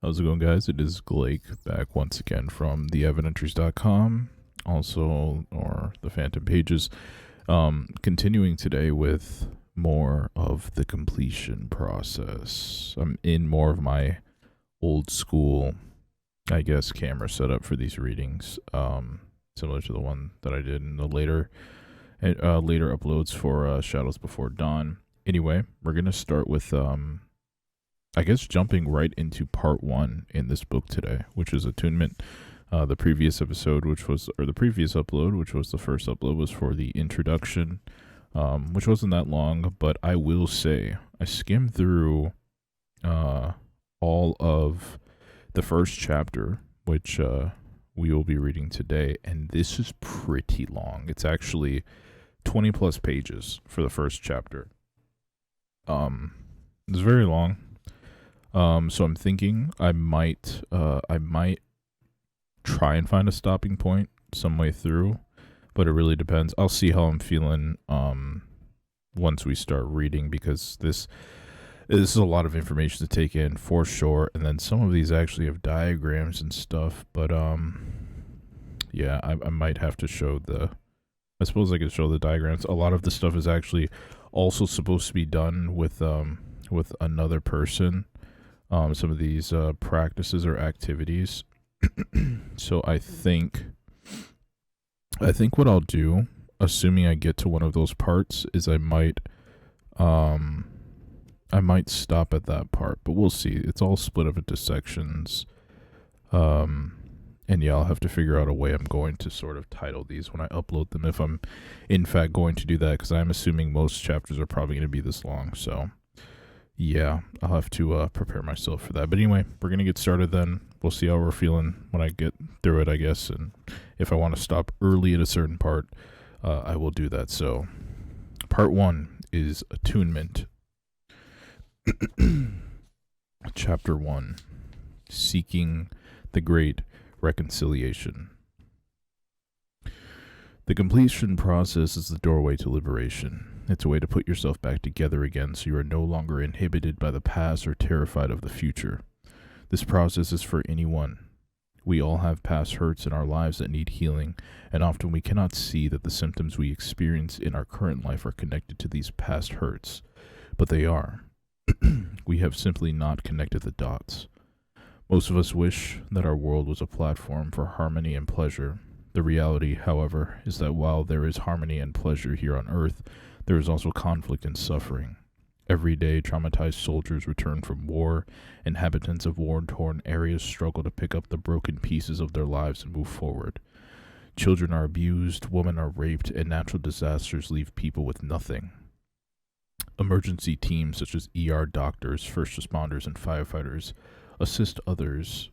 How's it going, guys? It is Blake back once again from theevidentries.com, also, or the Phantom Pages. Continuing today with more of the completion process. I'm in more of my old school, I guess, camera setup for these readings, similar to the one that I did in the later uploads for Shadows Before Dawn. Anyway, we're going to start with I guess jumping right into part 1 in this book today, which is Attunement. The previous episode, the previous upload, which was the first upload, was for the introduction, which wasn't that long, but I will say I skimmed through all of the first chapter, which we will be reading today, and this is pretty long. It's actually 20 plus pages for the first chapter. It's very long. So I'm thinking I might try and find a stopping point some way through, but it really depends. I'll see how I'm feeling once we start reading, because this is a lot of information to take in for sure, and then some of these actually have diagrams and stuff, but yeah, I might have to show I suppose I could show the diagrams. A lot of the stuff is actually also supposed to be done with another person. Some of these practices or activities. So I think what I'll do, assuming I get to one of those parts, is I might stop at that part, but we'll see. It's all split up into sections. And yeah, I'll have to figure out a way I'm going to sort of title these when I upload them, if I'm in fact going to do that, because I'm assuming most chapters are probably going to be this long, so yeah, I'll have to prepare myself for that. But anyway, we're going to get started then. We'll see how we're feeling when I get through it, I guess. And if I want to stop early at a certain part, I will do that. So, part 1 is Attunement. Chapter 1, Seeking the Great Reconciliation. The completion process is the doorway to liberation. It's a way to put yourself back together again so you are no longer inhibited by the past or terrified of the future. This process is for anyone. We all have past hurts in our lives that need healing, and often we cannot see that the symptoms we experience in our current life are connected to these past hurts, but they are. We have simply not connected the dots. Most of us wish that our world was a platform for harmony and pleasure. The reality, however, is that while there is harmony and pleasure here on Earth, there is also conflict and suffering. Every day, traumatized soldiers return from war. Inhabitants of war-torn areas struggle to pick up the broken pieces of their lives and move forward. Children are abused, women are raped, and natural disasters leave people with nothing. Emergency teams such as ER doctors, first responders, and firefighters assist others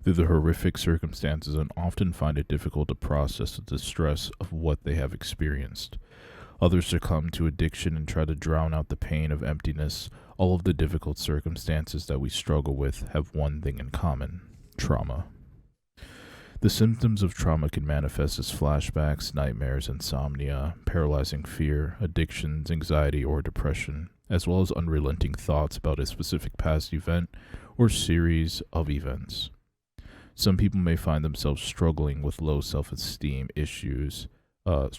through the horrific circumstances and often find it difficult to process the distress of what they have experienced. Others succumb to addiction and try to drown out the pain of emptiness. All of the difficult circumstances that we struggle with have one thing in common: trauma. The symptoms of trauma can manifest as flashbacks, nightmares, insomnia, paralyzing fear, addictions, anxiety, or depression, as well as unrelenting thoughts about a specific past event or series of events. Some people may find themselves struggling with low self-esteem, issues of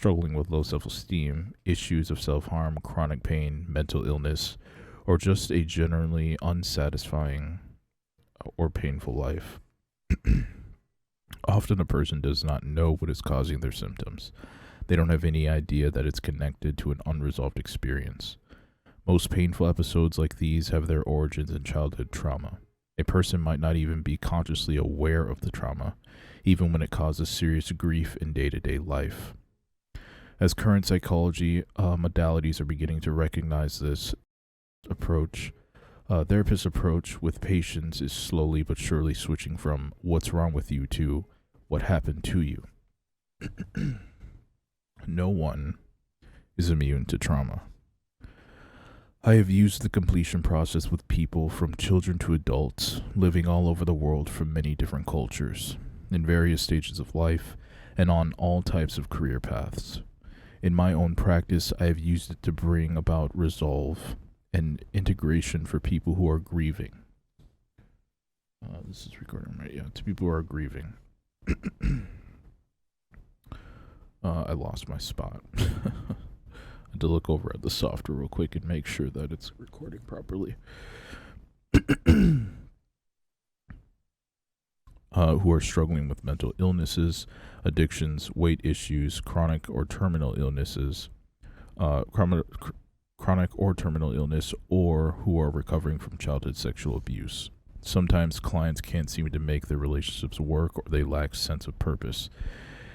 self-harm, chronic pain, mental illness, or just a generally unsatisfying or painful life. Often a person does not know what is causing their symptoms. They don't have any idea that it's connected to an unresolved experience. Most painful episodes like these have their origins in childhood trauma. A person might not even be consciously aware of the trauma, even when it causes serious grief in day-to-day life. As current psychology modalities are beginning to recognize this approach, therapist's approach with patients is slowly but surely switching from "what's wrong with you" to "what happened to you." No one is immune to trauma. I have used the completion process with people from children to adults, living all over the world from many different cultures, in various stages of life, and on all types of career paths. In my own practice, I have used it to bring about resolve and integration for people who are grieving. This is recording, right? Yeah, to people who are grieving. I lost my spot. I had to look over at the software real quick and make sure that it's recording properly. Who are struggling with mental illnesses, addictions, weight issues, chronic or terminal illnesses, chronic or terminal illness, or who are recovering from childhood sexual abuse. Sometimes clients can't seem to make their relationships work, or they lack sense of purpose.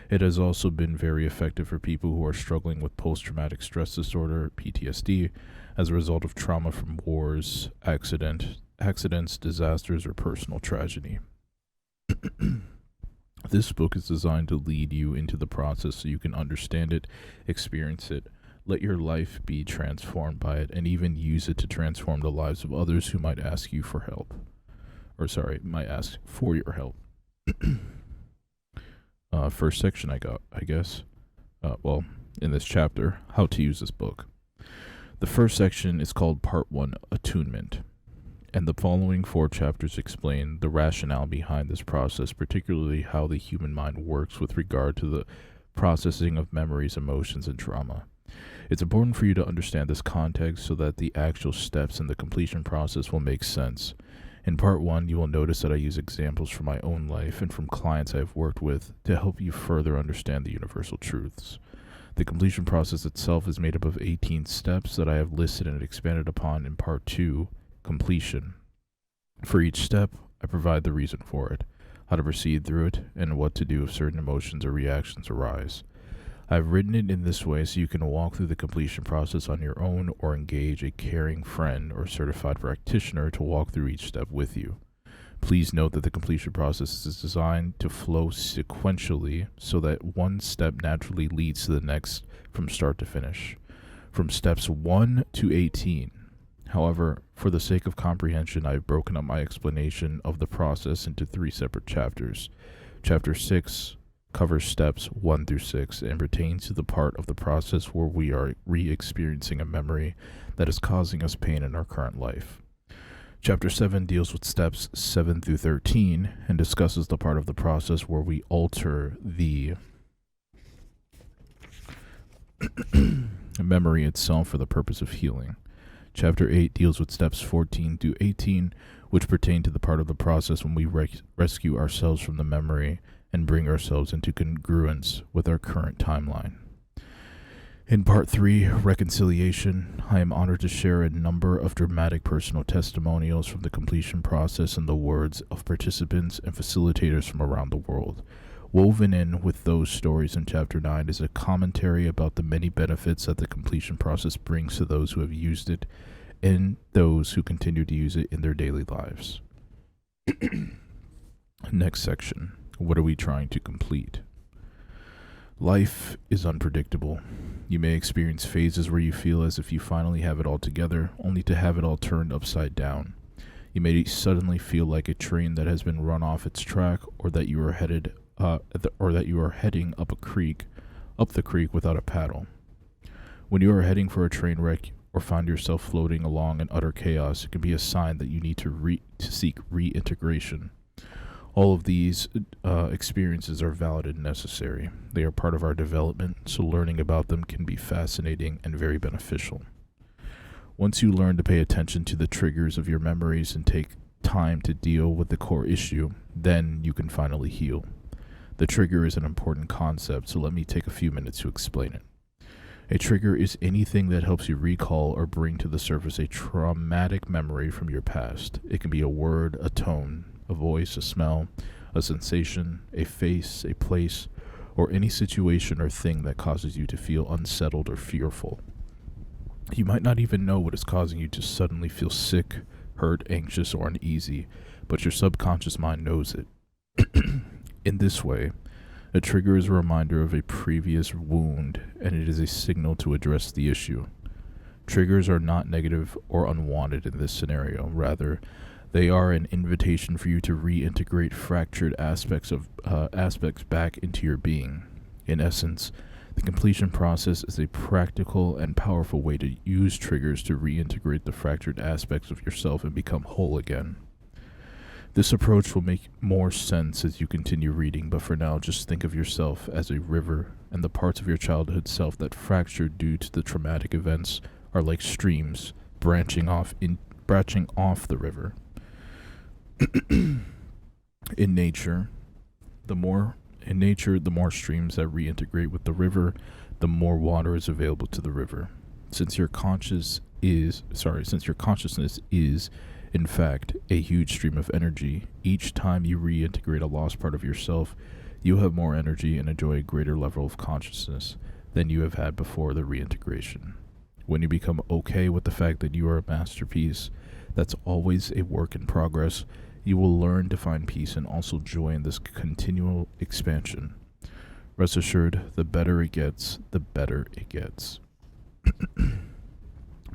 It has also been very effective for people who are struggling with post-traumatic stress disorder, PTSD, as a result of trauma from wars, accidents, disasters, or personal tragedy. This book is designed to lead you into the process so you can understand it, experience it, let your life be transformed by it, and even use it to transform the lives of others who might ask you for help. Might ask for your help. First section I guess. In this chapter, how to use this book. The first section is called Part 1, Attunement, and the following 4 chapters explain the rationale behind this process, particularly how the human mind works with regard to the processing of memories, emotions, and trauma. It's important for you to understand this context so that the actual steps in the completion process will make sense. In Part 1, you will notice that I use examples from my own life and from clients I have worked with to help you further understand the universal truths. The completion process itself is made up of 18 steps that I have listed and expanded upon in Part 2, Completion. For each step, I provide the reason for it, how to proceed through it, and what to do if certain emotions or reactions arise. I've written it in this way so you can walk through the completion process on your own or engage a caring friend or certified practitioner to walk through each step with you. Please note that the completion process is designed to flow sequentially so that one step naturally leads to the next from start to finish, from steps 1 to 18. However, for the sake of comprehension, I've broken up my explanation of the process into 3 separate chapters. Chapter 6 covers steps 1 through 6 and pertains to the part of the process where we are re-experiencing a memory that is causing us pain in our current life. Chapter 7 deals with steps 7 through 13 and discusses the part of the process where we alter the memory itself for the purpose of healing. Chapter 8 deals with steps 14 through 18, which pertain to the part of the process when we rescue ourselves from the memory and bring ourselves into congruence with our current timeline. In Part 3, Reconciliation, I am honored to share a number of dramatic personal testimonials from the completion process in the words of participants and facilitators from around the world. Woven in with those stories in Chapter 9 is a commentary about the many benefits that the completion process brings to those who have used it and those who continue to use it in their daily lives. Next section. What are we trying to complete? Life is unpredictable. You may experience phases where you feel as if you finally have it all together, only to have it all turned upside down. You may suddenly feel like a train that has been run off its track, or that you are heading up the creek without a paddle. When you are heading for a train wreck or find yourself floating along in utter chaos, it can be a sign that you need to seek reintegration. All of these experiences are valid and necessary. They are part of our development, so learning about them can be fascinating and very beneficial. Once you learn to pay attention to the triggers of your memories and take time to deal with the core issue, then you can finally heal. The trigger is an important concept, so let me take a few minutes to explain it. A trigger is anything that helps you recall or bring to the surface a traumatic memory from your past. It can be a word, a tone, a voice, a smell, a sensation, a face, a place, or any situation or thing that causes you to feel unsettled or fearful. You might not even know what is causing you to suddenly feel sick, hurt, anxious, or uneasy, but your subconscious mind knows it. In this way, a trigger is a reminder of a previous wound, and it is a signal to address the issue. Triggers are not negative or unwanted in this scenario. Rather, they are an invitation for you to reintegrate fractured aspects back into your being. In essence, The completion process is a practical and powerful way to use triggers to reintegrate the fractured aspects of yourself and become whole again. This approach will make more sense as you continue reading, but for now, just think of yourself as a river, and the parts of your childhood self that fractured due to the traumatic events are like streams branching off the river. In nature, the more streams that reintegrate with the river, the more water is available to the river. Since your consciousness is, in fact, a huge stream of energy, each time you reintegrate a lost part of yourself, you have more energy and enjoy a greater level of consciousness than you have had before the reintegration. When you become okay with the fact that you are a masterpiece that's always a work in progress, you will learn to find peace and also joy in this continual expansion. Rest assured, the better it gets, the better it gets.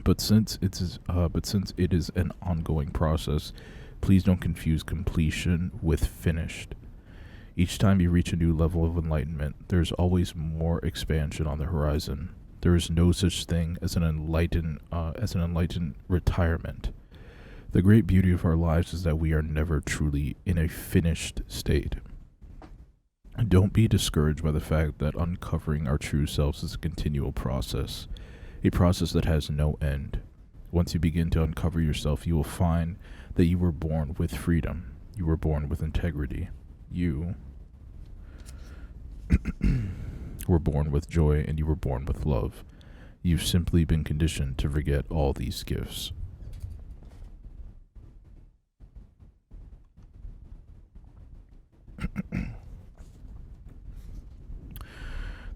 But since it is an ongoing process, please don't confuse completion with finished. Each time you reach a new level of enlightenment, there's always more expansion on the horizon. There is no such thing as an enlightened retirement. The great beauty of our lives is that we are never truly in a finished state. Don't be discouraged by the fact that uncovering our true selves is a continual process, a process that has no end. Once you begin to uncover yourself, you will find that you were born with freedom. You were born with integrity. You were born with joy, and you were born with love. You've simply been conditioned to forget all these gifts.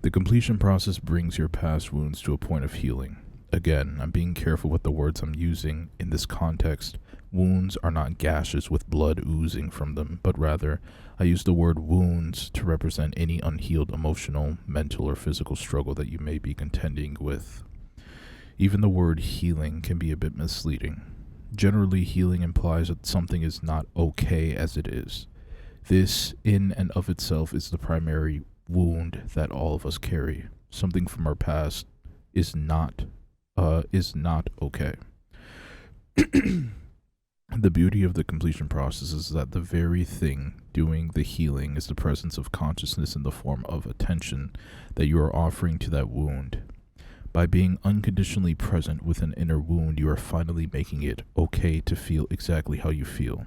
The completion process brings your past wounds to a point of healing. Again, I'm being careful with the words I'm using in this context. Wounds are not gashes with blood oozing from them, but rather, I use the word wounds to represent any unhealed emotional, mental, or physical struggle that you may be contending with. Even the word healing can be a bit misleading. Generally, healing implies that something is not okay as it is. This, in and of itself, is the primary wound that all of us carry. Something from our past is not okay. The beauty of the completion process is that the very thing doing the healing is the presence of consciousness in the form of attention that you are offering to that wound. By being unconditionally present with an inner wound, you are finally making it okay to feel exactly how you feel.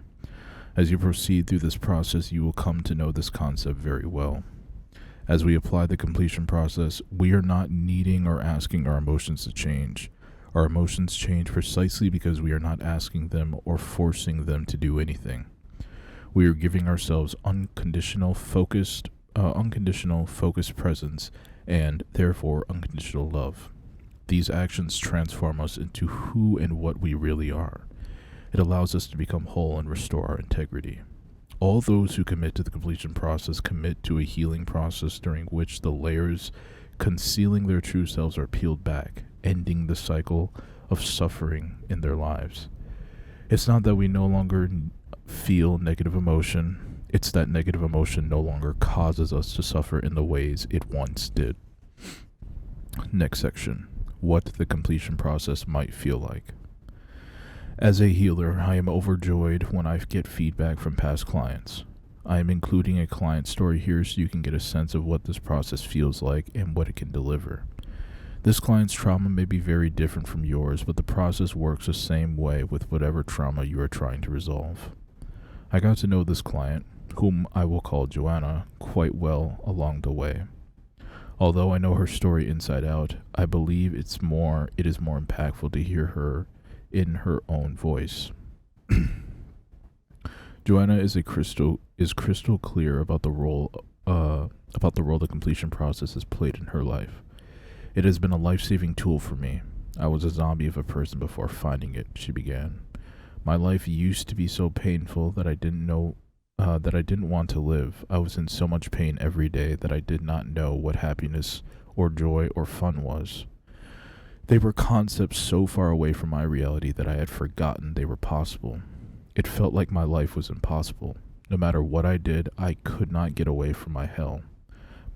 As you proceed through this process, you will come to know this concept very well. As we apply the completion process, we are not needing or asking our emotions to change. Our emotions change precisely because we are not asking them or forcing them to do anything. We are giving ourselves unconditional, focused presence, and therefore unconditional love. These actions transform us into who and what we really are. It allows us to become whole and restore our integrity. All those who commit to the completion process commit to a healing process during which the layers concealing their true selves are peeled back, ending the cycle of suffering in their lives. It's not that we no longer feel negative emotion, it's that negative emotion no longer causes us to suffer in the ways it once did. Next section, what the completion process might feel like. As a healer, I am overjoyed when I get feedback from past clients. I am including a client story here so you can get a sense of what this process feels like and what it can deliver. This client's trauma may be very different from yours, but the process works the same way with whatever trauma you are trying to resolve. I got to know this client, whom I will call Joanna, quite well along the way. Although I know her story inside out, I believe it is more impactful to hear her in her own voice. Joanna is crystal clear about the role the completion process has played in her life. It has been a life-saving tool for me. I was a zombie of a person before finding it, she began. My life used to be so painful that I didn't want to live. I was in so much pain every day that I did not know what happiness or joy or fun was. They were concepts so far away from my reality that I had forgotten they were possible. It felt like my life was impossible. No matter what I did, I could not get away from my hell.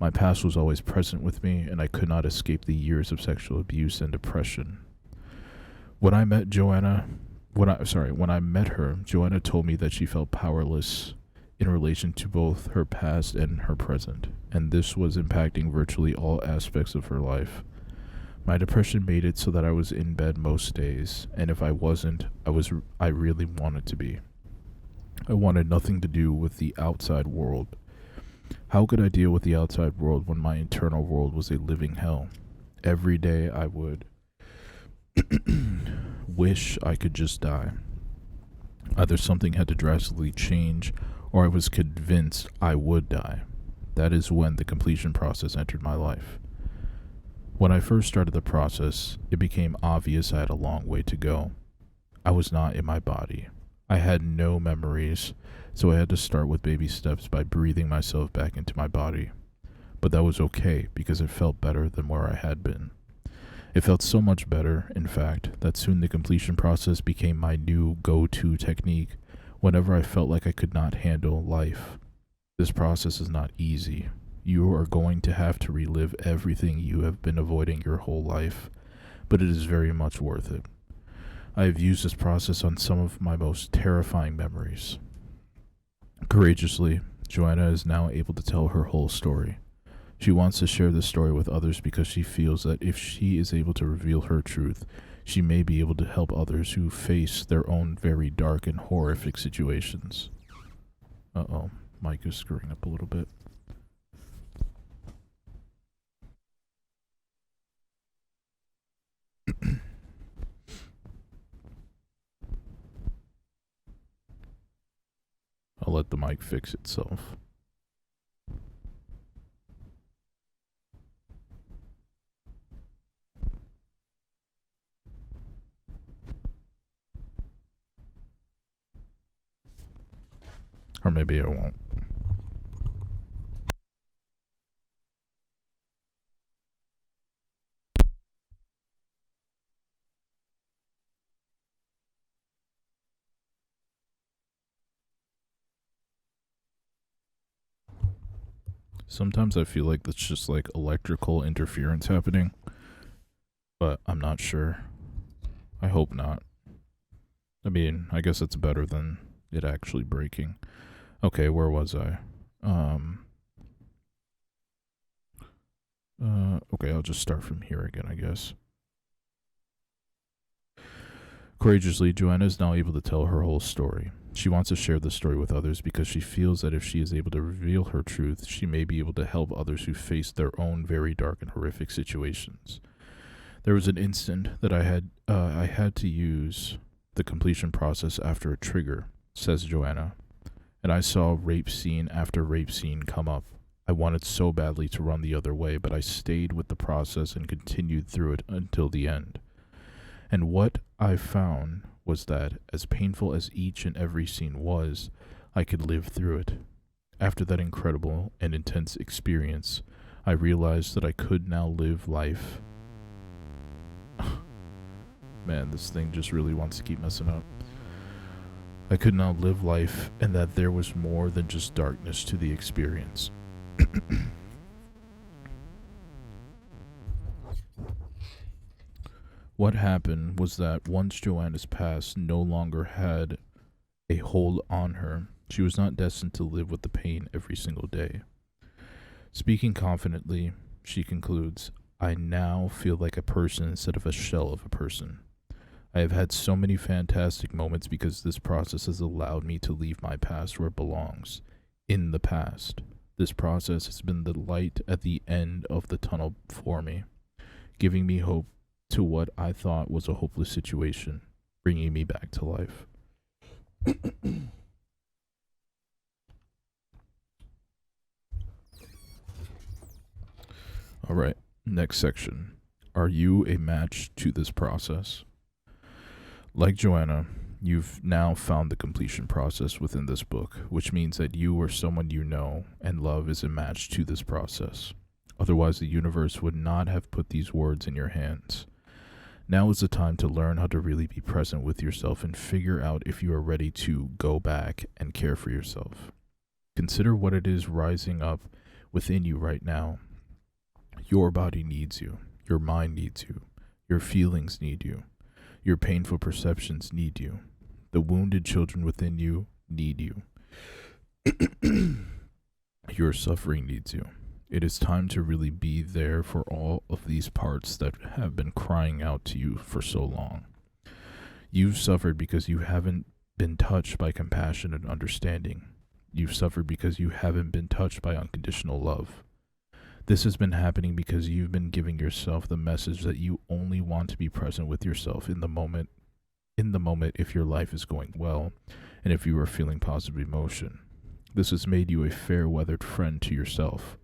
My past was always present with me, and I could not escape the years of sexual abuse and depression. When I met Joanna, when I met her, Joanna told me that she felt powerless in relation to both her past and her present, and this was impacting virtually all aspects of her life. My depression made it so that I was in bed most days, and if I wasn't, I really wanted to be. I wanted nothing to do with the outside world. How could I deal with the outside world when my internal world was a living hell? Every day I would wish I could just die. Either something had to drastically change, or I was convinced I would die. That is when the completion process entered my life. When I first started the process, it became obvious I had a long way to go. I was not in my body. I had no memories, so I had to start with baby steps by breathing myself back into my body. But that was okay because it felt better than where I had been. It felt so much better, in fact, that soon the completion process became my new go-to technique whenever I felt like I could not handle life. This process is not easy. You are going to have to relive everything you have been avoiding your whole life, but it is very much worth it. I have used this process on some of my most terrifying memories. Courageously, Joanna is now able to tell her whole story. She wants to share this story with others because she feels that if she is able to reveal her truth, she may be able to help others who face their own very dark and horrific situations. Uh-oh, mic is screwing up a little bit. I'll let the mic fix itself. Or maybe I won't. Sometimes I feel like that's just like electrical interference happening, but I'm not sure. I hope not. I mean, I guess it's better than it actually breaking. Okay, where was I? Okay, I'll just start from here again, I guess. Courageously, Joanna is now able to tell her whole story. She wants to share the story with others because she feels that if she is able to reveal her truth, she may be able to help others who face their own very dark and horrific situations. There was an instant that I had to use the completion process after a trigger, says Joanna, and I saw rape scene after rape scene come up. I wanted so badly to run the other way, but I stayed with the process and continued through it until the end. And what I found was that, as painful as each and every scene was, I could live through it. After that incredible and intense experience, I realized that I could now live life. Man, this thing just really wants to keep messing up. I could now live life, and that there was more than just darkness to the experience. What happened was that once Joanna's past no longer had a hold on her, she was not destined to live with the pain every single day. Speaking confidently, she concludes, I now feel like a person instead of a shell of a person. I have had so many fantastic moments because this process has allowed me to leave my past where it belongs, in the past. This process has been the light at the end of the tunnel for me, giving me hope to what I thought was a hopeless situation, bringing me back to life. All right, next section. Are you a match to this process? Like Joanna, you've now found the completion process within this book, which means that you or someone you know and love is a match to this process. Otherwise, the universe would not have put these words in your hands. Now is the time to learn how to really be present with yourself and figure out if you are ready to go back and care for yourself. Consider what it is rising up within you right now. Your body needs you. Your mind needs you. Your feelings need you. Your painful perceptions need you. The wounded children within you need you. Your suffering needs you. It is time to really be there for all of these parts that have been crying out to you for so long. You've suffered because you haven't been touched by compassion and understanding. You've suffered because you haven't been touched by unconditional love. This has been happening because you've been giving yourself the message that you only want to be present with yourself in the moment if your life is going well and if you are feeling positive emotion. This has made you a fair-weathered friend to yourself.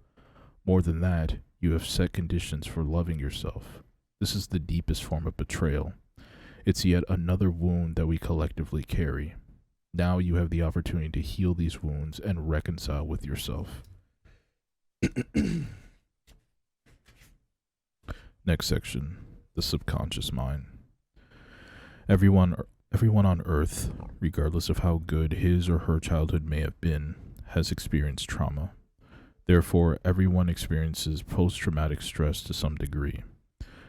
More than that, you have set conditions for loving yourself. This is the deepest form of betrayal. It's yet another wound that we collectively carry. Now you have the opportunity to heal these wounds and reconcile with yourself. Next section, the subconscious mind. Everyone on Earth, regardless of how good his or her childhood may have been, has experienced trauma. Therefore, everyone experiences post-traumatic stress to some degree.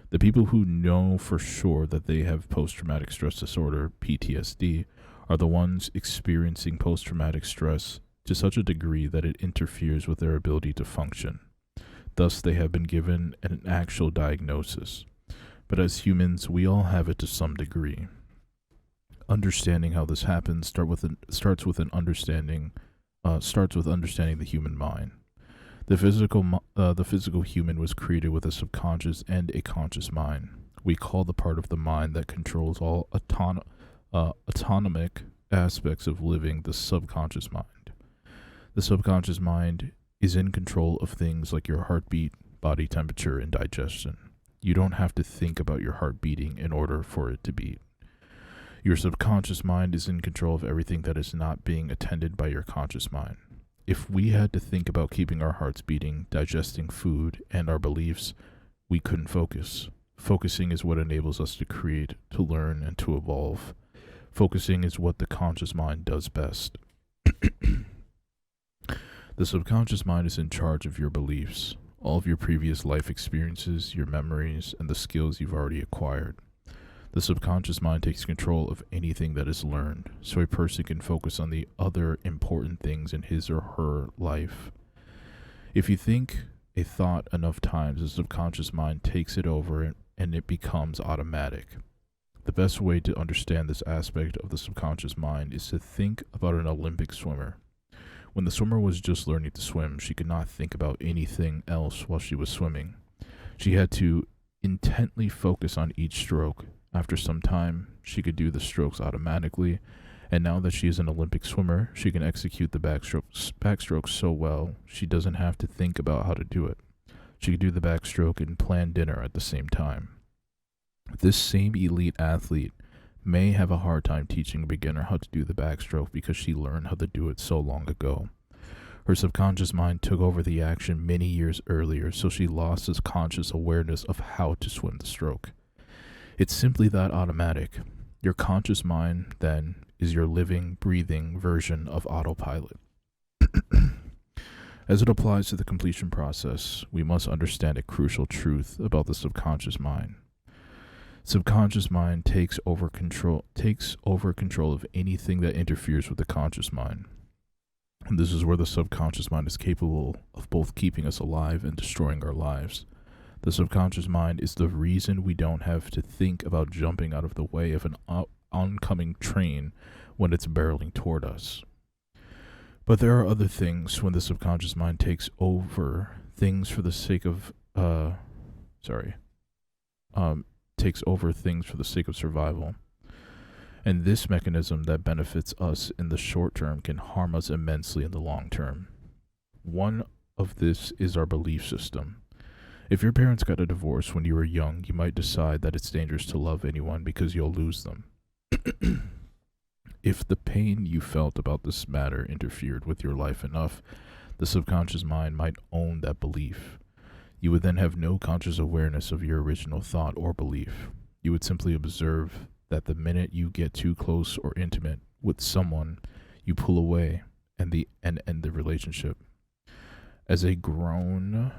The people who know for sure that they have post-traumatic stress disorder, PTSD, are the ones experiencing post-traumatic stress to such a degree that it interferes with their ability to function. Thus, they have been given an actual diagnosis. But as humans, we all have it to some degree. Understanding how this happens starts with understanding the human mind. The physical human was created with a subconscious and a conscious mind. We call the part of the mind that controls all autonomic aspects of living the subconscious mind. The subconscious mind is in control of things like your heartbeat, body temperature, and digestion. You don't have to think about your heart beating in order for it to beat. Your subconscious mind is in control of everything that is not being attended by your conscious mind. If we had to think about keeping our hearts beating, digesting food, and our beliefs, we couldn't focus. Focusing is what enables us to create, to learn, and to evolve. Focusing is what the conscious mind does best. The subconscious mind is in charge of your beliefs, all of your previous life experiences, your memories, and the skills you've already acquired. The subconscious mind takes control of anything that is learned, so a person can focus on the other important things in his or her life. If you think a thought enough times, the subconscious mind takes it over and it becomes automatic. The best way to understand this aspect of the subconscious mind is to think about an Olympic swimmer. When the swimmer was just learning to swim, she could not think about anything else while she was swimming. She had to intently focus on each stroke. After some time, she could do the strokes automatically, and now that she is an Olympic swimmer, she can execute the backstroke so well, she doesn't have to think about how to do it. She can do the backstroke and plan dinner at the same time. This same elite athlete may have a hard time teaching a beginner how to do the backstroke because she learned how to do it so long ago. Her subconscious mind took over the action many years earlier, so she lost this conscious awareness of how to swim the stroke. It's simply that automatic. Your conscious mind, then, is your living, breathing version of autopilot. As it applies to the completion process, we must understand a crucial truth about the subconscious mind. Subconscious mind takes over control of anything that interferes with the conscious mind. And this is where the subconscious mind is capable of both keeping us alive and destroying our lives. The subconscious mind is the reason we don't have to think about jumping out of the way of an oncoming train when it's barreling toward us. But there are other things when the subconscious mind takes over things for the sake of survival. And this mechanism that benefits us in the short term can harm us immensely in the long term. One of this is our belief system. If your parents got a divorce when you were young, you might decide that it's dangerous to love anyone because you'll lose them. If the pain you felt about this matter interfered with your life enough, the subconscious mind might own that belief. You would then have no conscious awareness of your original thought or belief. You would simply observe that the minute you get too close or intimate with someone, you pull away and end the relationship. As a grown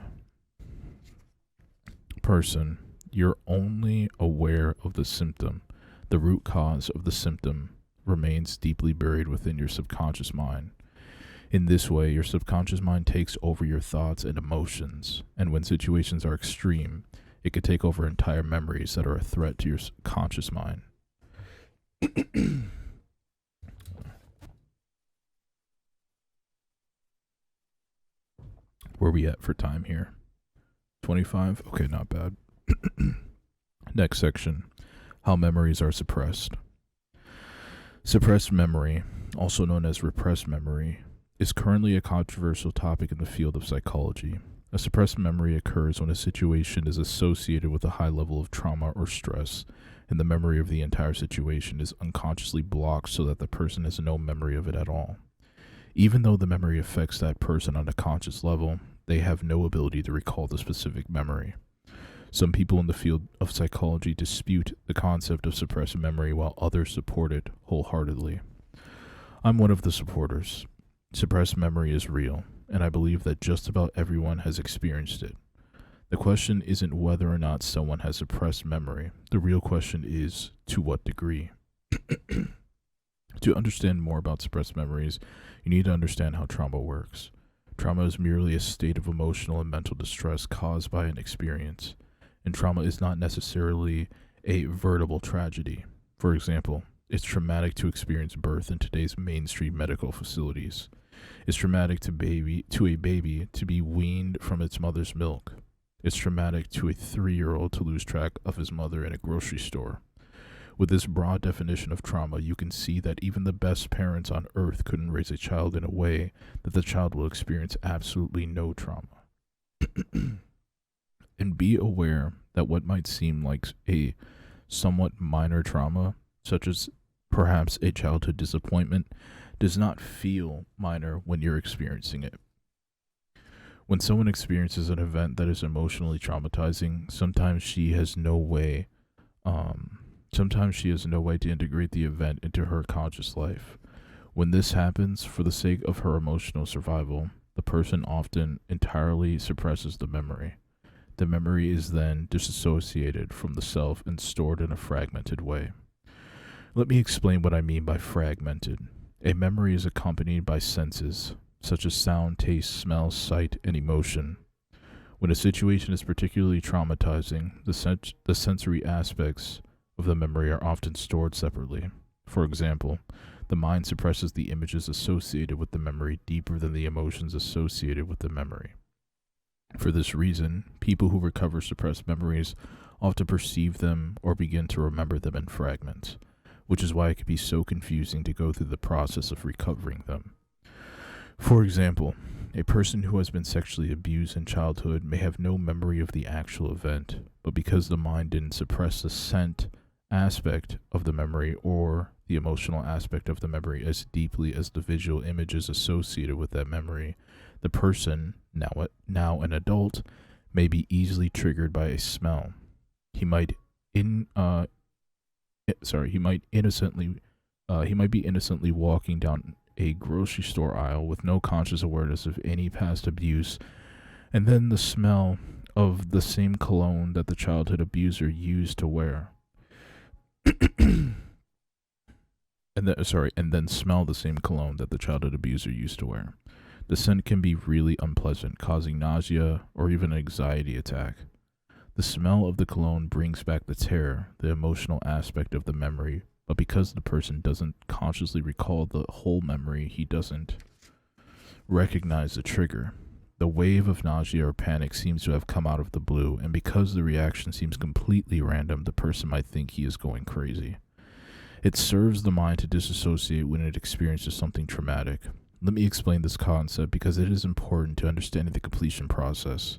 person, you're only aware of the symptom. The root cause of the symptom remains deeply buried within your subconscious mind. In this way, your subconscious mind takes over your thoughts and emotions, and when situations are extreme, it could take over entire memories that are a threat to your conscious mind. Where are we at for time here? 25? Okay, not bad. Next section. How memories are suppressed. Suppressed memory, also known as repressed memory, is currently a controversial topic in the field of psychology. A suppressed memory occurs when a situation is associated with a high level of trauma or stress, and the memory of the entire situation is unconsciously blocked so that the person has no memory of it at all. Even though the memory affects that person on a conscious level, they have no ability to recall the specific memory. Some people in the field of psychology dispute the concept of suppressed memory while others support it wholeheartedly. I'm one of the supporters. Suppressed memory is real, and I believe that just about everyone has experienced it. The question isn't whether or not someone has suppressed memory. The real question is, to what degree? To understand more about suppressed memories, you need to understand how trauma works. Trauma is merely a state of emotional and mental distress caused by an experience, and trauma is not necessarily a veritable tragedy. For example, it's traumatic to experience birth in today's mainstream medical facilities. It's traumatic to a baby to be weaned from its mother's milk. It's traumatic to a 3-year-old to lose track of his mother in a grocery store. With this broad definition of trauma, you can see that even the best parents on earth couldn't raise a child in a way that the child will experience absolutely no trauma. And be aware that what might seem like a somewhat minor trauma, such as perhaps a childhood disappointment, does not feel minor when you're experiencing it. When someone experiences an event that is emotionally traumatizing, sometimes she has no way to integrate the event into her conscious life. When this happens, for the sake of her emotional survival, the person often entirely suppresses the memory. The memory is then disassociated from the self and stored in a fragmented way. Let me explain what I mean by fragmented. A memory is accompanied by senses, such as sound, taste, smell, sight, and emotion. When a situation is particularly traumatizing, the sensory aspects of the memory are often stored separately. For example, the mind suppresses the images associated with the memory deeper than the emotions associated with the memory. For this reason, people who recover suppressed memories often perceive them or begin to remember them in fragments, which is why it can be so confusing to go through the process of recovering them. For example, a person who has been sexually abused in childhood may have no memory of the actual event, but because the mind didn't suppress the scent aspect of the memory or the emotional aspect of the memory as deeply as the visual images associated with that memory, the person, now an adult, may be easily triggered by a smell. He might be innocently walking down a grocery store aisle with no conscious awareness of any past abuse, and then the smell of the same cologne that the childhood abuser used to wear. and then smell the same cologne that the childhood abuser used to wear. The scent can be really unpleasant, causing nausea or even an anxiety attack. The smell of the cologne brings back the terror, the emotional aspect of the memory, but because the person doesn't consciously recall the whole memory, he doesn't recognize the trigger. The wave of nausea or panic seems to have come out of the blue, and because the reaction seems completely random, the person might think he is going crazy. It serves the mind to disassociate when it experiences something traumatic. Let me explain this concept because it is important to understanding the completion process.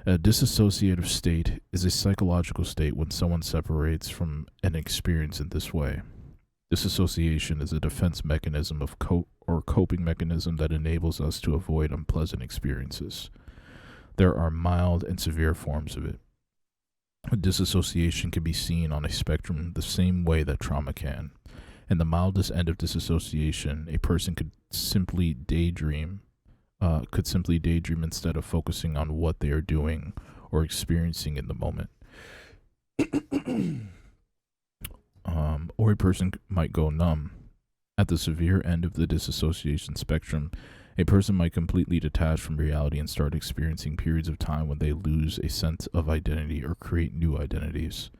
A dissociative state is a psychological state when someone separates from an experience in this way. Disassociation is a defense mechanism or coping mechanism that enables us to avoid unpleasant experiences. There are mild and severe forms of it. Disassociation can be seen on a spectrum the same way that trauma can. In the mildest end of disassociation, a person could simply daydream could simply daydream instead of focusing on what they are doing or experiencing in the moment. Or a person might go numb. At the severe end of the disassociation spectrum, a person might completely detach from reality and start experiencing periods of time when they lose a sense of identity or create new identities.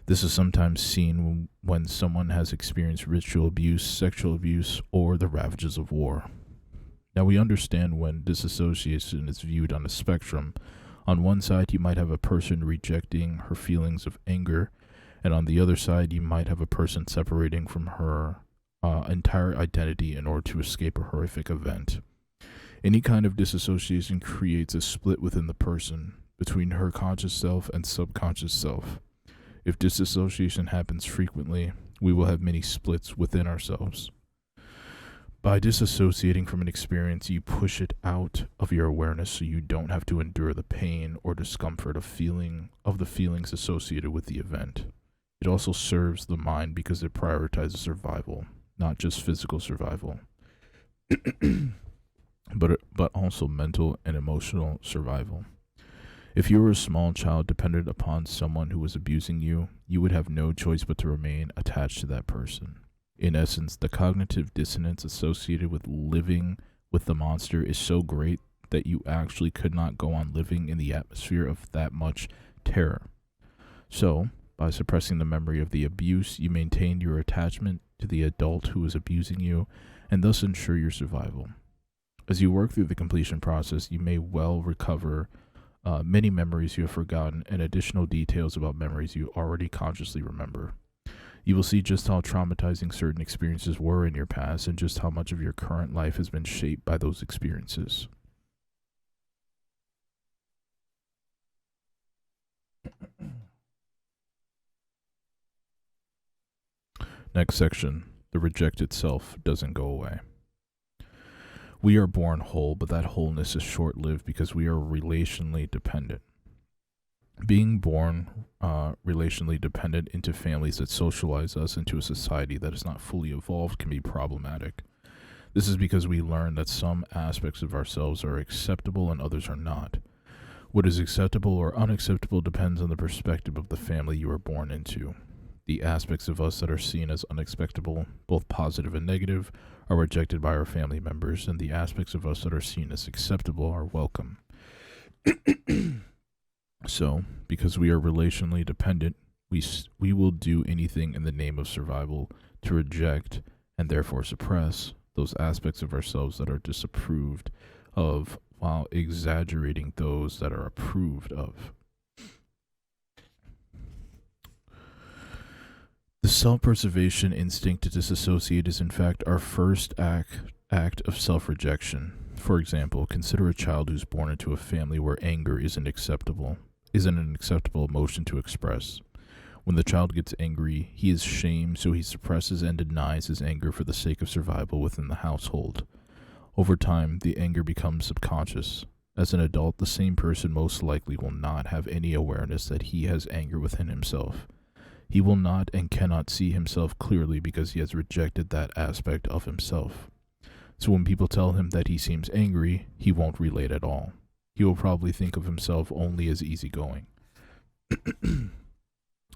This is sometimes seen when someone has experienced ritual abuse, sexual abuse, or the ravages of war. Now, we understand when disassociation is viewed on a spectrum. On one side, you might have a person rejecting her feelings of anger, and on the other side, you might have a person separating from her entire identity in order to escape a horrific event. Any kind of disassociation creates a split within the person between her conscious self and subconscious self. If disassociation happens frequently, we will have many splits within ourselves. By disassociating from an experience, you push it out of your awareness so you don't have to endure the pain or discomfort of the feelings associated with the event. It also serves the mind because it prioritizes survival, not just physical survival, but also mental and emotional survival. If you were a small child dependent upon someone who was abusing you, you would have no choice but to remain attached to that person. In essence, the cognitive dissonance associated with living with the monster is so great that you actually could not go on living in the atmosphere of that much terror. So, by suppressing the memory of the abuse, you maintain your attachment to the adult who is abusing you and thus ensure your survival. As you work through the completion process, you may well recover many memories you have forgotten and additional details about memories you already consciously remember. You will see just how traumatizing certain experiences were in your past and just how much of your current life has been shaped by those experiences. Next section, the rejected self doesn't go away. We are born whole, but that wholeness is short-lived because we are relationally dependent. Being born relationally dependent into families that socialize us into a society that is not fully evolved can be problematic. This is because we learn that some aspects of ourselves are acceptable and others are not. What is acceptable or unacceptable depends on the perspective of the family you are born into. The aspects of us that are seen as unacceptable, both positive and negative, are rejected by our family members, and the aspects of us that are seen as acceptable are welcome. So, because we are relationally dependent, we will do anything in the name of survival to reject and therefore suppress those aspects of ourselves that are disapproved of while exaggerating those that are approved of. The self-preservation instinct to disassociate is in fact our first act of self-rejection. For example, consider a child who's born into a family where anger isn't an acceptable emotion to express. When the child gets angry, he is shamed, so he suppresses and denies his anger for the sake of survival within the household. Over time, the anger becomes subconscious. As an adult, the same person most likely will not have any awareness that he has anger within himself. He will not and cannot see himself clearly because he has rejected that aspect of himself. So when people tell him that he seems angry, he won't relate at all. He will probably think of himself only as easygoing.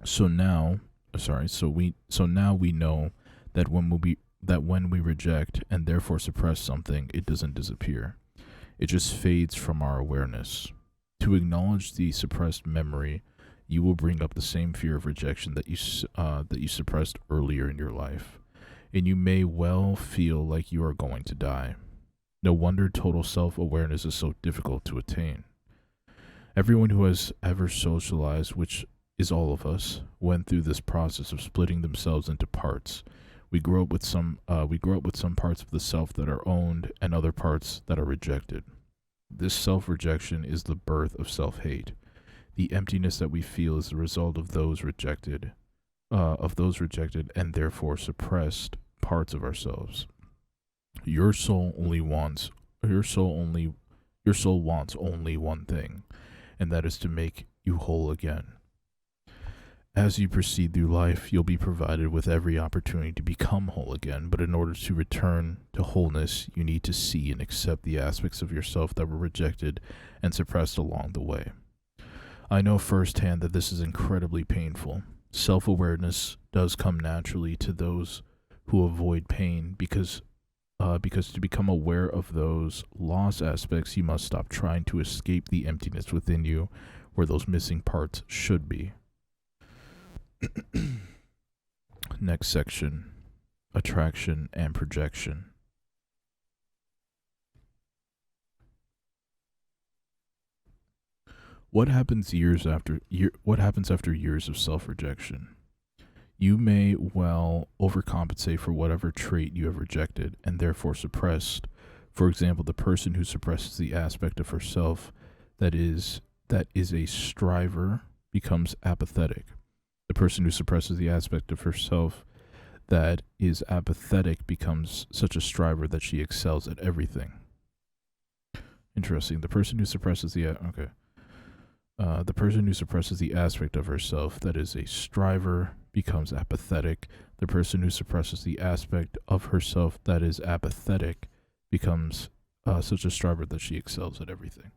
So now we know that when we reject and therefore suppress something, it doesn't disappear. It just fades from our awareness. To acknowledge the suppressed memory, you will bring up the same fear of rejection that you suppressed earlier in your life, and you may well feel like you are going to die. No wonder total self-awareness is so difficult to attain. Everyone who has ever socialized, which is all of us, went through this process of splitting themselves into parts. We grow up with some parts of the self that are owned and other parts that are rejected. This self-rejection is the birth of self-hate. The emptiness that we feel is the result of those rejected and therefore suppressed parts of ourselves. Your soul wants only one thing, and that is to make you whole again. As you proceed through life, you'll be provided with every opportunity to become whole again, but in order to return to wholeness, you need to see and accept the aspects of yourself that were rejected and suppressed along the way. I know firsthand that this is incredibly painful. Self-awareness does come naturally to those who avoid pain because to become aware of those lost aspects, you must stop trying to escape the emptiness within you where those missing parts should be. Next section, attraction and projection. What happens after years of self-rejection? You may well overcompensate for whatever trait you have rejected and therefore suppressed. For example, the person who suppresses the aspect of herself that is a striver becomes apathetic. The person who suppresses the aspect of herself that is apathetic becomes such a striver that she excels at everything. Interesting. The person who suppresses the aspect of herself that is a striver becomes apathetic. The person who suppresses the aspect of herself that is apathetic becomes such a striver that she excels at everything.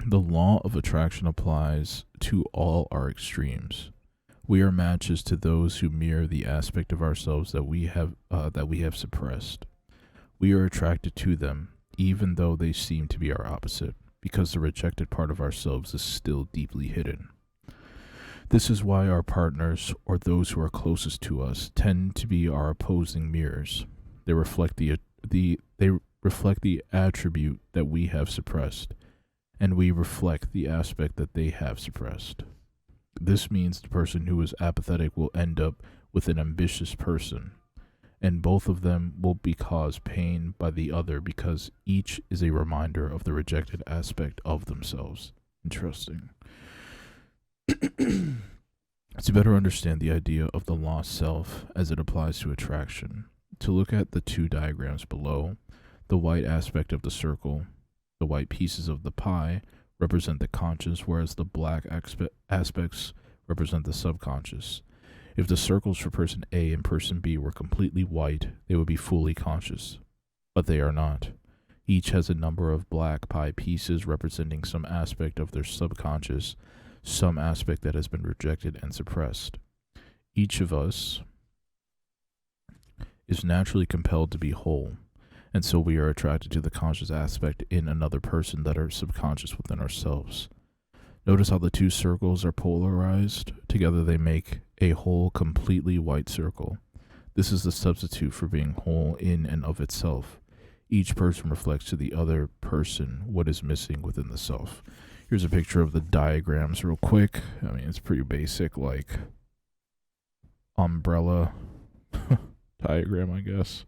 The law of attraction applies to all our extremes. We are matches to those who mirror the aspect of ourselves that we have suppressed. We are attracted to them, even though they seem to be our opposite, because the rejected part of ourselves is still deeply hidden. This is why our partners, or those who are closest to us, tend to be our opposing mirrors. They reflect the attribute that we have suppressed, and we reflect the aspect that they have suppressed. This means the person who is apathetic will end up with an ambitious person, and both of them will be caused pain by the other because each is a reminder of the rejected aspect of themselves. Interesting. To better understand the idea of the lost self as it applies to attraction, to look at the two diagrams below, the white aspect of the circle, the white pieces of the pie represent the conscious, whereas the black aspects represent the subconscious. If the circles for person A and person B were completely white, they would be fully conscious. But they are not. Each has a number of black pie pieces representing some aspect of their subconscious, some aspect that has been rejected and suppressed. Each of us is naturally compelled to be whole, and so we are attracted to the conscious aspect in another person that are subconscious within ourselves. Notice how the two circles are polarized. Together they make a whole, completely white circle. This is the substitute for being whole in and of itself. Each person reflects to the other person what is missing within the self. Here's a picture of the diagrams real quick. I mean, it's pretty basic, like umbrella diagram, I guess.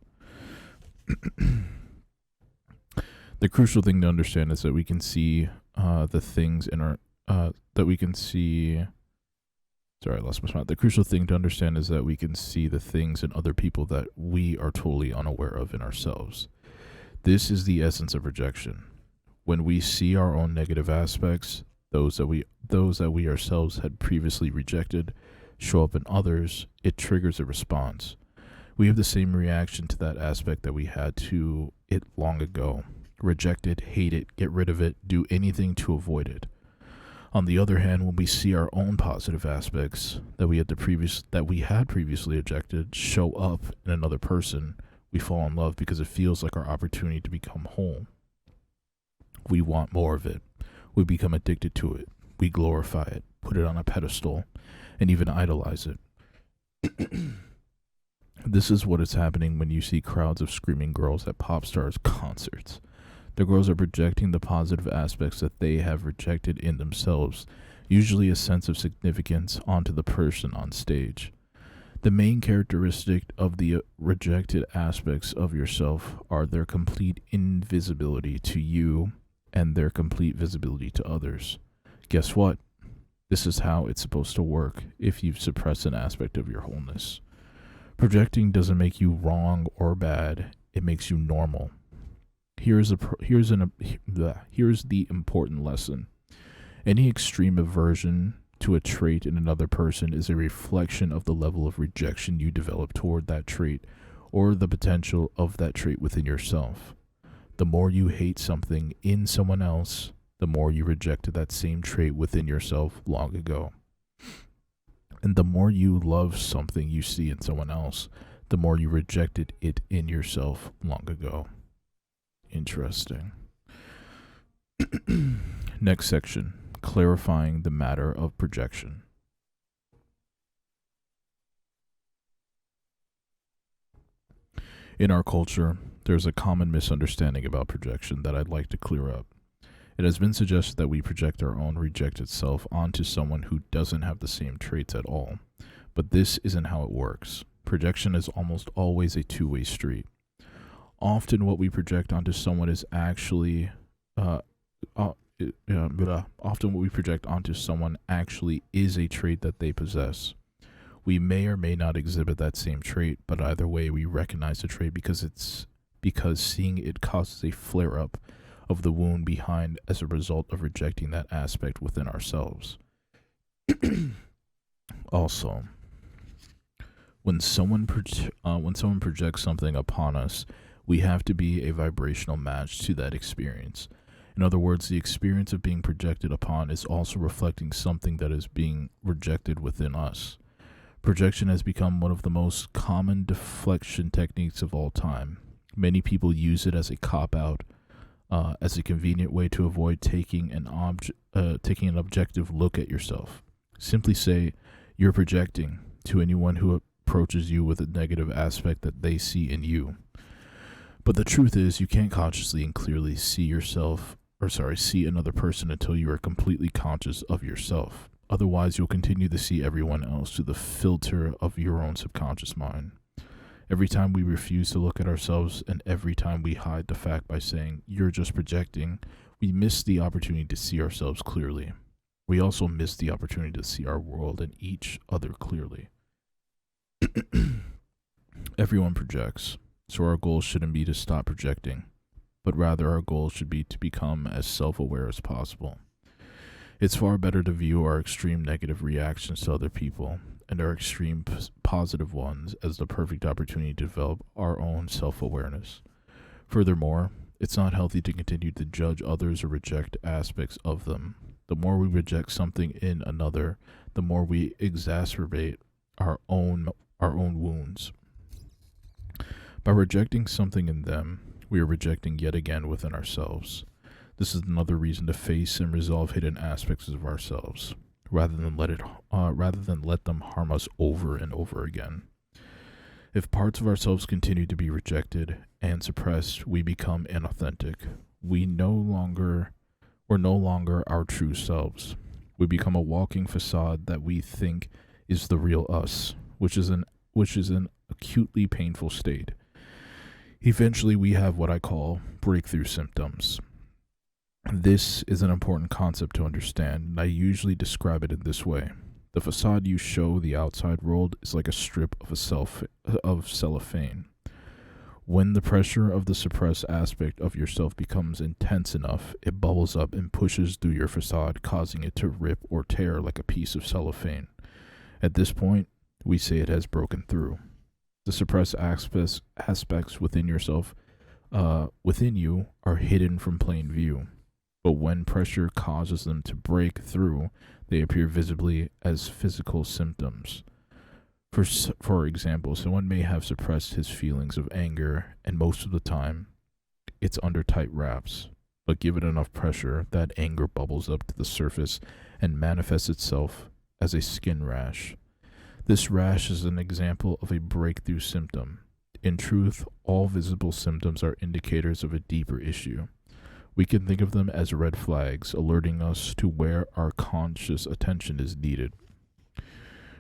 The crucial thing to understand is that we can see the things in our that we can see. Sorry, I lost my spot. The crucial thing to understand is that we can see the things in other people that we are totally unaware of in ourselves. This is the essence of rejection. When we see our own negative aspects, those that we ourselves had previously rejected, show up in others, it triggers a response. We have the same reaction to that aspect that we had to it long ago. Reject it, hate it, get rid of it, do anything to avoid it. On the other hand, when we see our own positive aspects that we had previously rejected show up in another person, we fall in love because it feels like our opportunity to become whole. We want more of it. We become addicted to it. We glorify it, put it on a pedestal, and even idolize it. This is what is happening when you see crowds of screaming girls at pop stars' concerts. The girls are projecting the positive aspects that they have rejected in themselves, usually a sense of significance, onto the person on stage. The main characteristic of the rejected aspects of yourself are their complete invisibility to you and their complete visibility to others. Guess what? This is how it's supposed to work if you've suppressed an aspect of your wholeness. Projecting doesn't make you wrong or bad, it makes you normal. Here's the important lesson. Any extreme aversion to a trait in another person is a reflection of the level of rejection you develop toward that trait or the potential of that trait within yourself. The more you hate something in someone else, the more you rejected that same trait within yourself long ago. And the more you love something you see in someone else, the more you rejected it in yourself long ago. Interesting. Next section, clarifying the matter of projection. In our culture, there's a common misunderstanding about projection that I'd like to clear up. It has been suggested that we project our own rejected self onto someone who doesn't have the same traits at all. But this isn't how it works. Projection is almost always a two-way street. Often what we project onto someone is actually often what we project onto someone actually is a trait that they possess. We may or may not exhibit that same trait, but either way we recognize the trait because seeing it causes a flare-up of the wound behind as a result of rejecting that aspect within ourselves. Also, when someone projects something upon us, we have to be a vibrational match to that experience. In other words, the experience of being projected upon is also reflecting something that is being rejected within us. Projection has become one of the most common deflection techniques of all time. Many people use it as a cop-out, as a convenient way to avoid taking an objective look at yourself. Simply say, "You're projecting," to anyone who approaches you with a negative aspect that they see in you. But the truth is, you can't consciously and clearly see another person until you are completely conscious of yourself. Otherwise, you'll continue to see everyone else through the filter of your own subconscious mind. Every time we refuse to look at ourselves and every time we hide the fact by saying, "You're just projecting," we miss the opportunity to see ourselves clearly. We also miss the opportunity to see our world and each other clearly. Everyone projects, so our goal shouldn't be to stop projecting, but rather our goal should be to become as self-aware as possible. It's far better to view our extreme negative reactions to other people and our extreme positive ones as the perfect opportunity to develop our own self-awareness. Furthermore, it's not healthy to continue to judge others or reject aspects of them. The more we reject something in another, the more we exacerbate our own wounds. By rejecting something in them, we are rejecting yet again within ourselves. This is another reason to face and resolve hidden aspects of ourselves, rather than let them harm us over and over again. If parts of ourselves continue to be rejected and suppressed, we become inauthentic. We're no longer our true selves. We become a walking facade that we think is the real us, which is an acutely painful state. Eventually, we have what I call breakthrough symptoms. This is an important concept to understand, and I usually describe it in this way. The facade you show the outside world is like a strip of cellophane. When the pressure of the suppressed aspect of yourself becomes intense enough, it bubbles up and pushes through your facade, causing it to rip or tear like a piece of cellophane. At this point, we say it has broken through. The suppressed aspects within yourself, within you, are hidden from plain view. But when pressure causes them to break through, they appear visibly as physical symptoms. For example, someone may have suppressed his feelings of anger, and most of the time, it's under tight wraps. But give it enough pressure, that anger bubbles up to the surface and manifests itself as a skin rash. This rash is an example of a breakthrough symptom. In truth, all visible symptoms are indicators of a deeper issue. We can think of them as red flags, alerting us to where our conscious attention is needed.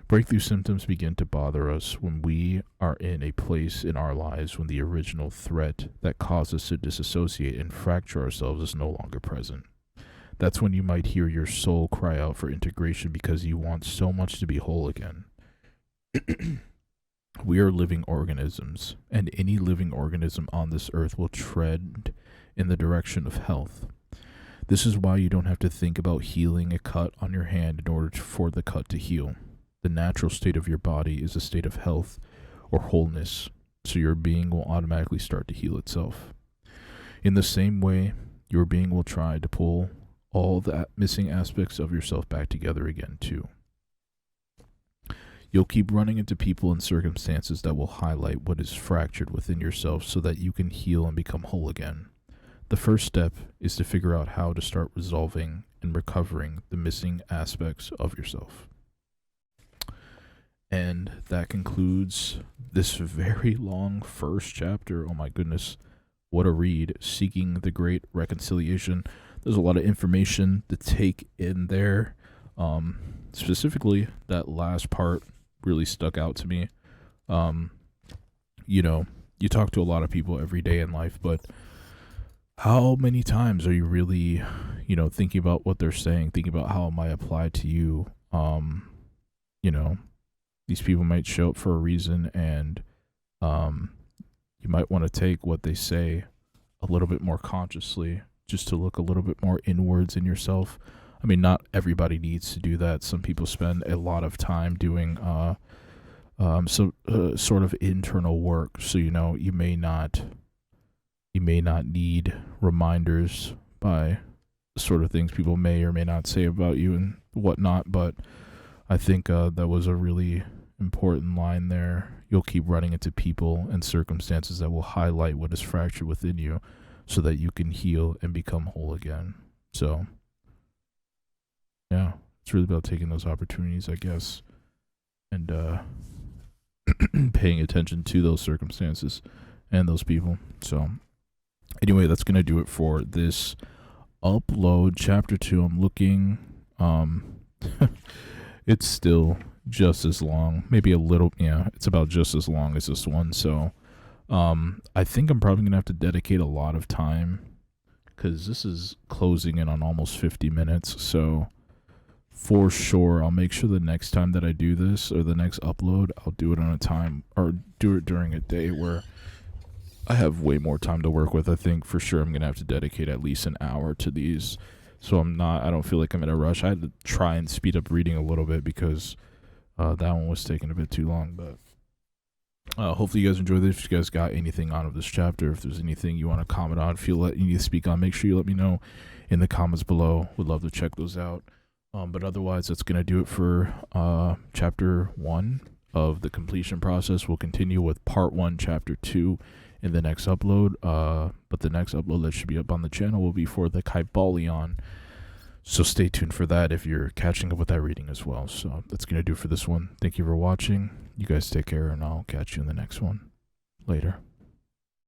Breakthrough symptoms begin to bother us when we are in a place in our lives when the original threat that caused us to disassociate and fracture ourselves is no longer present. That's when you might hear your soul cry out for integration because you want so much to be whole again. We are living organisms, and any living organism on this earth will tread in the direction of health. This is why you don't have to think about healing a cut on your hand in order for the cut to heal. The natural state of your body is a state of health or wholeness, so your being will automatically start to heal itself. In the same way, your being will try to pull all the missing aspects of yourself back together again, too. You'll keep running into people and circumstances that will highlight what is fractured within yourself so that you can heal and become whole again. The first step is to figure out how to start resolving and recovering the missing aspects of yourself. And that concludes this very long first chapter. Oh my goodness, what a read. Seeking the Great Reconciliation. There's a lot of information to take in there. Specifically, that last part really stuck out to me. You talk to a lot of people every day in life, but how many times are you really, thinking about what they're saying, thinking about how it might apply to you? These people might show up for a reason, and you might want to take what they say a little bit more consciously, just to look a little bit more inwards in yourself. I mean, not everybody needs to do that. Some people spend a lot of time doing sort of internal work. So you may not need reminders by the sort of things people may or may not say about you and whatnot. But I think that was a really important line there. You'll keep running into people and circumstances that will highlight what is fractured within you so that you can heal and become whole again. So, yeah, it's really about taking those opportunities, I guess, and paying attention to those circumstances and those people. So, anyway, that's going to do it for this upload. Chapter 2, I'm looking, it's still just as long, maybe a little, it's about just as long as this one. So, I think I'm probably going to have to dedicate a lot of time because this is closing in on almost 50 minutes. So, for sure, I'll make sure the next time that I do this or the next upload, I'll do it on a time or do it during a day where I have way more time to work with. I think for sure I'm going to have to dedicate at least an hour to these. So I don't feel like I'm in a rush. I had to try and speed up reading a little bit because that one was taking a bit too long. But hopefully you guys enjoyed this. If you guys got anything out of this chapter, if there's anything you want to comment on, feel that you need to speak on, make sure you let me know in the comments below. Would love to check those out. But otherwise, that's going to do it for chapter 1 of the completion process. We'll continue with part 1, chapter 2 in the next upload. But the next upload that should be up on the channel will be for the Kybalion. So stay tuned for that if you're catching up with that reading as well. So that's going to do it for this one. Thank you for watching. You guys take care, and I'll catch you in the next one. Later.